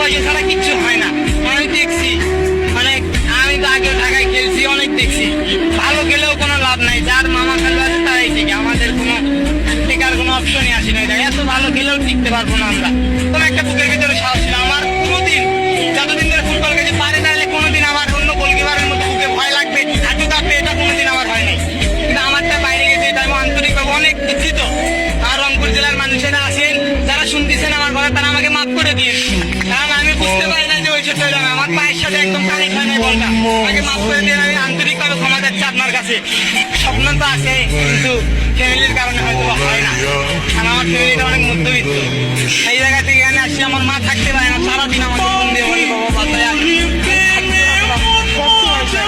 পয়সা ছাড়া কিচ্ছু হয় না। আমি দেখছি মানে আমি তো আগে ঢাকায় খেলছি, অনেক দেখছি। ভালো খেলেও কোনো লাভ নাই, যার মামা খালু আছে তারাই ঠিক, আমাদের কোনো টিকার কোনো অপশনই আসে না। এত ভালো খেলেও টিকতে পারবো না আমরা। কোনো একটা বুকের ভিতরে সাহস ছিল আমার কোনোদিন, যতদিন ধরে ফুটবল খেলতে পারে তাহলে কোনোদিন আমার অন্য গোলকিপারের মতো বুকে ভয় লাগবে, হাঁটু কাঁপবে, এটা কোনোদিন আমার হয় নাই। কিন্তু আমারটা বাইরে গেছে, এটা আমি আন্তরিকভাবে অনেক দুঃখিত। আর রংপুর জেলার মানুষেরা আছেন যারা শুনতেছেন আমার কথা, তারা আমাকে মাফ করে দিয়ে, কারণ আমি বুঝতে পারি না যে ওই ছোট আমার পায়ের সাথে একদম কানেক্ট হয় নাই বলটা। আমাকে মাফ করে দিয়ে আমি আন্তরিকভাবে ক্ষমা যাচ্ছি আপনার কাছে। স্বপ্ন তো আছে কিন্তু ফ্যামিলির কারণে হয়তো হয় না, কারণ আমার ফ্যামিলিটা অনেক মধ্যবিত্ত। এই জায়গা থেকে এখানে আসছি, আমার মা থাকতে পারে না, সারাদিন আমাকে ফোন দিয়ে বলে বাবা বাসায়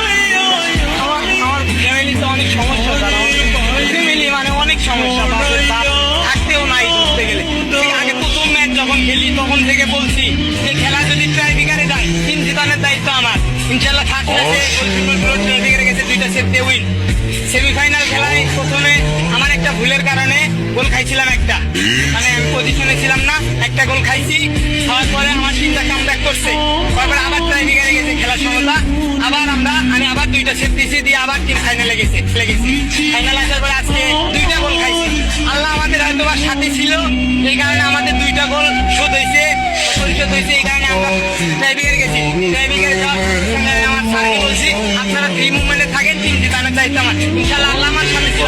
আমার ফ্যামিলি তো অনেক সমস্যা, তারা ফ্যামিলি মানে অনেক সমস্যা, থাকতেও নাই ধরতে গেলে। আগে প্রথম ম্যাচ যখন খেলি তখন থেকে বলছি যে খেলা যদি ট্রাইবিকারে যায় 3 জিতানোর দায়িত্ব আমার। ইনশাল্লাহ ফার্স্ট ম্যাচে গেছে 2টা সেট দিয়ে উইন। সেমিফাইনাল খেলায় প্রথমে আমার একটা ভুলের কারণে গোল খাইছিলাম একটা, মানে আমি পজিশনে ছিলাম না, একটা গোল খাইছি। খাওয়ার পরে আমার টিমটা কামব্যাক করছে, তারপরে আবার ট্রাইবিকারে গেছে খেলার সমতা, আবার আমি আবার 2টা সেট দিয়েছি, দিয়ে আবার টিম ফাইনালে গেছি। ফাইনাল আসার পরে আজকে 2টা গোল খাইছি। আল্লাহ আমাদের হয়তো বা সাথে ছিল, এই কারণে আমাদের 2টা গোল শোধ হয়েছে, পরিশোধ হয়েছে, এই কারণে আমরা ট্রাইবিকারে গেছি। ট্রাইবিকারে যাওয়ার আমার স্যারকে বলছি আপনারা ফ্রি মুভমেন্টে থাকেন, টিম জিতানোর চাইতে আমার ইনশাল্লাহ আল্লাহ আমার সাথে ছিল।